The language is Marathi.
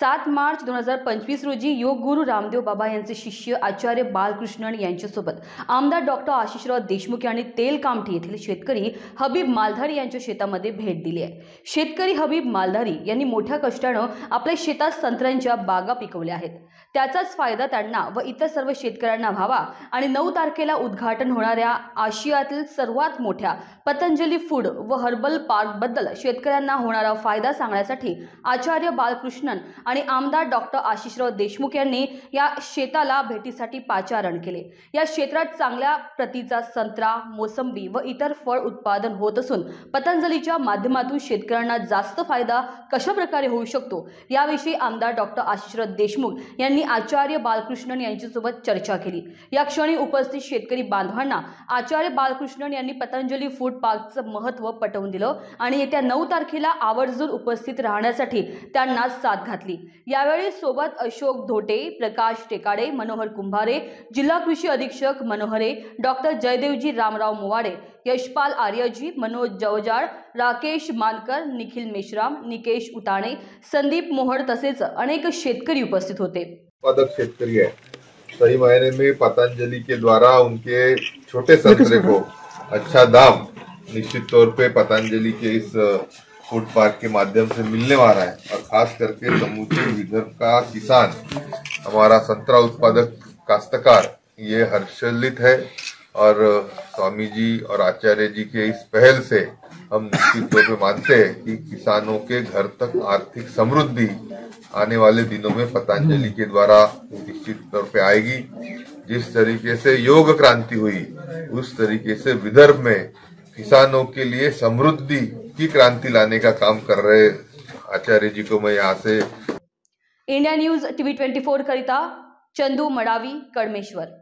7 मार्च 2025 रोजी योग गुरु रामदेव बाबा यांचे शिष्य आचार्य बालकृष्णन यांच्यासोबत आमदार डॉक्टर आशिषराव देशमुख यांनी तेलकामठी येथील शेतकरी हबीब मालधारी यांच्या शेतामध्ये भेट दिली आहे। शेतकरी हबीब मालधारी यांनी मोठ्या कष्टाने आपल्या शेतात संत्र्यांच्या बागा पिकवल्या आहेत। त्याचाच फायदा त्यांना व इतर सर्व शेतकऱ्यांना व्हावा आणि 9 तारखेला उद्घाटन होणाऱ्या आशियातील सर्वात मोठ्या पतंजली फूड व हर्बल पार्क बद्दल शेतकऱ्यांना होणारा फायदा सांगण्यासाठी आचार्य बालकृष्णन आणि आमदार डॉक्टर आशिषराव देशमुख यांनी या शेताला भेटीसाठी पाचारण केले। या क्षेत्रात चांगल्या प्रतीचा संत्रा, मोसंबी व इतर फळ उत्पादन होत असून पतंजलीच्या माध्यमातून शेतकऱ्यांना जास्त फायदा कशा प्रकारे होऊ शकतो याविषयी आमदार डॉक्टर आशिषराव देशमुख यांनी आचार्य बालकृष्णन यांच्यासोबत चर्चा केली। या क्षणी उपस्थित शेतकरी बांधवांना आचार्य बालकृष्णन यांनी पतंजली फूड पार्कचं महत्त्व पटवून दिलं आणि येत्या 9 तारखेला आवर्जून उपस्थित राहण्यासाठी त्यांना साथ घातली। यावेळी सोबत अशोक धोटे, प्रकाश टेकाडे, मनोहर कुंभारे, जिल्हा कृषी अधीक्षक मनोहरे, डॉक्टर जयदेवजी रामराव मोवाडे, यशपाल आर्यजी, मनोज जवजाळ, राकेश मानकर, निखिल मेश्राम, निकेश उताणे, संदीप मोहड तसेच अनेक शेतकरी उपस्थित होते। उत्पादक शेतकरी है, सही मायने में पतंजलि के द्वारा उनके छोटे संतरे को अच्छा दाम निश्चित तौर पे पतंजलि के इस फूड पार्क के माध्यम से मिलने वाला है और खास करके समूचे विदर्भ का किसान, हमारा संतरा उत्पादक काश्तकार ये हर्षोल्लित है और स्वामी जी और आचार्य जी के इस पहल से हम निश्चित तौर पे मानते हैं कि किसानों के घर तक आर्थिक समृद्धि आने वाले दिनों में पतंजलि के द्वारा निश्चित तौर पे आएगी। जिस तरीके से योग क्रांति हुई उस तरीके से विदर्भ में किसानों के लिए समृद्धि की क्रांति लाने का काम कर रहे आचार्य जी को मैं यहाँ से इंडिया न्यूज TV 24 करिता चंदू मडावी, कडमेश्वर।